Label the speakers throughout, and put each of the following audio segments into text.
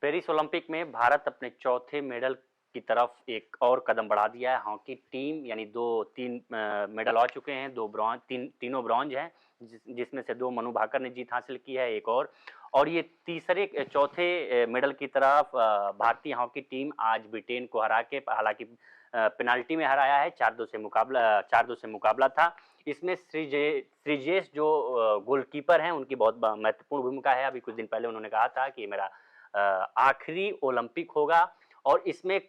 Speaker 1: Paris Olympic में भारत अपने चौथे मेडल की तरफ एक और कदम बढ़ा दिया है। हॉकी टीम यानी तीन मेडल आ चुके हैं, तीनों ब्रॉन्ज हैं, जिसमें से 2 मनु भाकर ने जीत हासिल की है, एक और ये चौथे मेडल की तरफ भारतीय हॉकी टीम आज ब्रिटेन को हरा के, हालांकि पेनाल्टी में हराया है। 4-2 से मुकाबला था। इसमें श्रीजेश जो गोलकीपर हैं, उनकी बहुत महत्वपूर्ण भूमिका है। अभी कुछ दिन पहले उन्होंने कहा था कि मेरा आखिरी ओलंपिक होगा और इसमें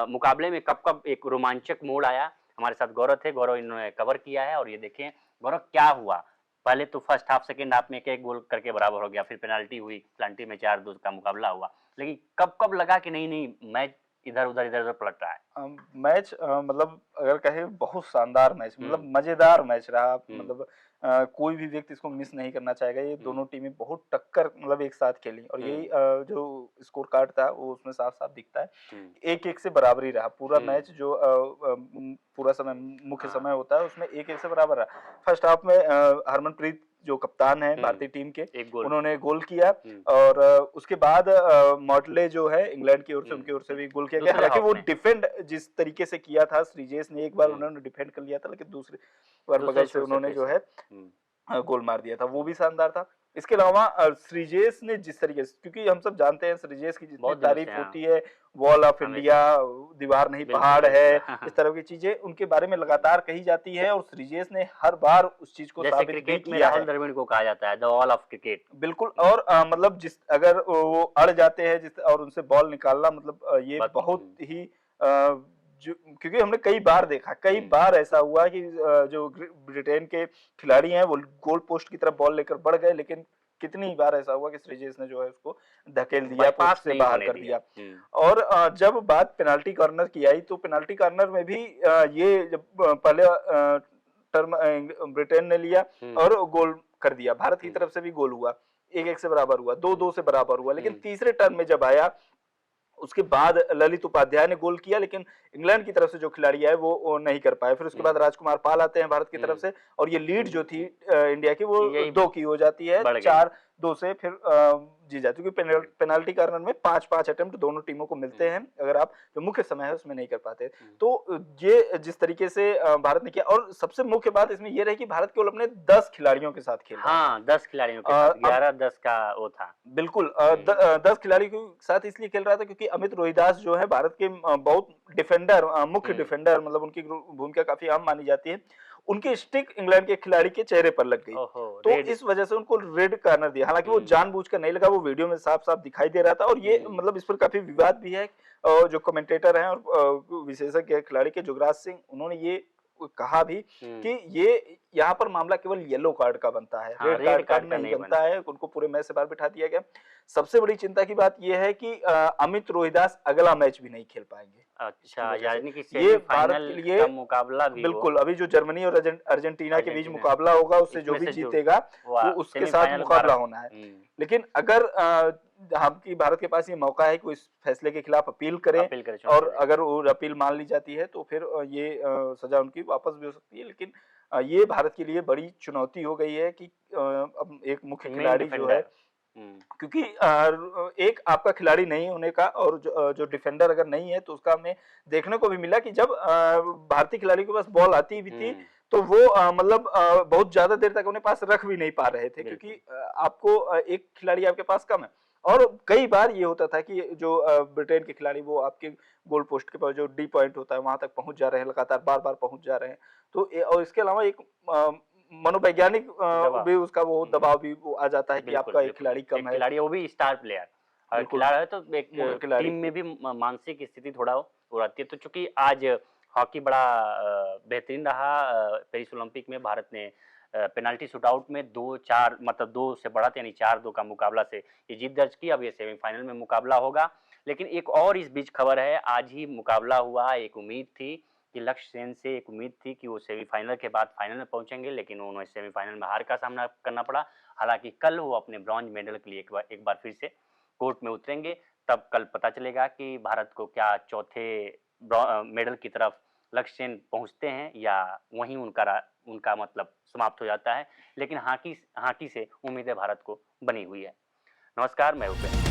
Speaker 1: मुकाबले में कब एक रोमांचक मोड़ आया। हमारे साथ गौरव थे, गौरव इन्होंने कवर किया है और ये देखें गौरव क्या हुआ। पहले तो फर्स्ट हाफ सेकेंड हाफ में एक गोल करके बराबर हो गया, फिर पेनाल्टी हुई, पेनाल्टी में 4-2 का मुकाबला हुआ, लेकिन कब लगा कि नहीं मैच इधर उधर पलट रहा है।
Speaker 2: मैच मतलब अगर कहे बहुत शानदार मैच, मतलब मजेदार मैच रहा। मतलब कोई भी व्यक्ति इसको मिस नहीं करना चाहेगा। ये दोनों टीमें बहुत टक्कर मतलब एक साथ खेली और यही जो स्कोर कार्ड था वो उसमें साफ साफ दिखता है। 1-1 से बराबरी रहा पूरा मैच। जो पूरा समय मुख्य समय होता है उसमें 1-1 से बराबर रहा। फर्स्ट हाफ में हरमनप्रीत जो कप्तान है भारतीय टीम के, उन्होंने गोल किया और उसके बाद मॉटले जो है इंग्लैंड की ओर से, उनकी ओर से भी गोल किया गया। हालांकि वो डिफेंड जिस तरीके से किया था श्रीजेश ने, एक बार उन्होंने डिफेंड कर लिया था, लेकिन दूसरी बार बगल से उन्होंने जो है गोल मार दिया था, वो भी शानदार था। इसके अलावा श्रीजेश ने जिस तरीके से, क्योंकि हम सब जानते हैं श्रीजेश की जितनी तारीफ होती है, वॉल ऑफ इंडिया, दीवार नहीं पहाड़ है, इस तरह की चीजें उनके बारे में लगातार कही जाती है और श्रीजेश ने हर बार उस चीज को साबित भी किया है।
Speaker 1: राहुल द्रविड़ को कहा जाता है द वॉल ऑफ क्रिकेट।
Speaker 2: बिल्कुल। और मतलब अगर वो अड़ जाते हैं और उनसे बॉल निकालना, मतलब ये बहुत ही क्योंकि हमने कई बार देखा, कई बार ऐसा हुआ कि जो ब्रिटेन के खिलाड़ी हैं वो गोल पोस्ट की तरफ बॉल लेकर बढ़ गए, लेकिन कितनी बार ऐसा हुआ कि श्रीजेश ने जो है उसको धकेल दिया, पोस्ट से बाहर कर दिया। और जब बात पेनाल्टी कॉर्नर की आई, तो पेनाल्टी कॉर्नर में भी ये जब पहले टर्म ब्रिटेन ने लिया और गोल कर दिया, भारत की तरफ से भी गोल हुआ, 1-1 से बराबर हुआ, 2-2 से बराबर हुआ। लेकिन तीसरे टर्न में जब आया उसके बाद ललित उपाध्याय ने गोल किया, लेकिन इंग्लैंड की तरफ से जो खिलाड़ी आए वो नहीं कर पाए। फिर उसके बाद राजकुमार पाल आते हैं भारत की तरफ से और ये लीड जो थी इंडिया की वो 2 की हो जाती है, 4-2 से फिर जी जाती है। क्योंकि पेनाल्टी कॉर्नर में 5-5 अटेम्प्ट दोनों टीमों को मिलते हैं, अगर आप जो मुख्य समय है उसमें नहीं कर पाते। तो ये जिस तरीके से भारत ने किया, और सबसे मुख्य बात इसमें यह रही कि भारत केवल अपने 10 खिलाड़ियों के साथ खेला।
Speaker 1: हाँ, 10 खिलाड़ियों के साथ, 11-10 का वो था।
Speaker 2: बिल्कुल। 10 खिलाड़ियों के साथ इसलिए खेल रहा था क्योंकि अमित रोहिदास जो है भारत के बहुत डिफेंडर, मुख्य डिफेंडर, मतलब उनकी भूमिका काफी अहम मानी जाती है। उनकी स्टिक इंग्लैंड के खिलाड़ी के चेहरे पर लग गई, तो इस वजह से उनको रेड कॉर्नर दिया। हालांकि वो जानबूझकर नहीं लगा, वो वीडियो में साफ साफ दिखाई दे रहा था। और ये मतलब इस पर काफी विवाद भी है। जो कमेंटेटर हैं और विशेषज्ञ खिलाड़ी के जुगराज सिंह, उन्होंने ये कहा भी कि ये यहाँ पर मामला केवल येलो कार्ड का बनता है, रेड कार्ड नहीं बनता है। उनको पूरे मैच से बाहर बिठा दिया गया। सबसे बड़ी चिंता की बात यह है कि अमित रोहिदास अगला मैच भी नहीं खेल पाएंगे।
Speaker 1: अच्छा, यानी कि ये भारत के लिए मुकाबला भी
Speaker 2: बिल्कुल। अभी जो जर्मनी और अर्जेंटीना के बीच मुकाबला होगा, उससे जो भी जीतेगा वो उसके साथ मुकाबला होना है। लेकिन अगर भारत के पास ये मौका है कि वो इस फैसले के खिलाफ अपील करे और अगर वो अपील मान ली जाती है तो फिर ये सजा उनकी वापस भी हो सकती है। लेकिन ये भारत के लिए बड़ी चुनौती हो गई है कि अब एक मुख्य खिलाड़ी जो है, क्योंकि एक आपका खिलाड़ी नहीं होने का और जो डिफेंडर अगर नहीं है, तो उसका हमें देखने को भी मिला कि जब भारतीय खिलाड़ी के पास बॉल आती भी थी तो वो मतलब बहुत ज्यादा देर तक उन्हें पास रख भी नहीं पा रहे थे, क्योंकि आपको एक खिलाड़ी आपके पास कम है। और कई बार ये होता था कि जो ब्रिटेन के खिलाड़ी वो आपके गोल पोस्ट के पास जो डी पॉइंट होता है वहां तक पहुंच जा रहे हैं, लगातार बार बार पहुंच जा रहे हैं। तो और इसके अलावा एक मनोवैज्ञानिक भी उसका वो दबाव भी वो आ जाता है कि आपका एक खिलाड़ी कम है,
Speaker 1: खिलाड़ी वो भी स्टार प्लेयर और खिलाड़ी है, तो एक टीम में भी मानसिक स्थिति थोड़ा हो रहती है। तो चूंकि आज हॉकी बड़ा बेहतरीन रहा, पेरिस ओलंपिक में भारत ने पेनाल्टी शूटआउट में 2-4 मतलब 2 से बढ़त यानी 4-2 का मुकाबला से ये जीत दर्ज की। अब ये सेमीफाइनल में मुकाबला होगा। लेकिन एक और इस बीच खबर है, आज ही मुकाबला हुआ। एक उम्मीद थी कि लक्ष्य सेन से एक उम्मीद थी कि वो सेमीफाइनल के बाद फाइनल में पहुंचेंगे, लेकिन उन्हें सेमीफाइनल में हार का सामना करना पड़ा। हालांकि कल वो अपने ब्रॉन्ज मेडल के लिए एक बार फिर से कोर्ट में उतरेंगे। तब कल पता चलेगा कि भारत को क्या चौथे मेडल की तरफ लक्ष्य सेन पहुंचते हैं या वहीं उनका मतलब समाप्त हो जाता है। लेकिन हॉकी से उम्मीदें भारत को बनी हुई है। नमस्कार, मैं उपेंद्र।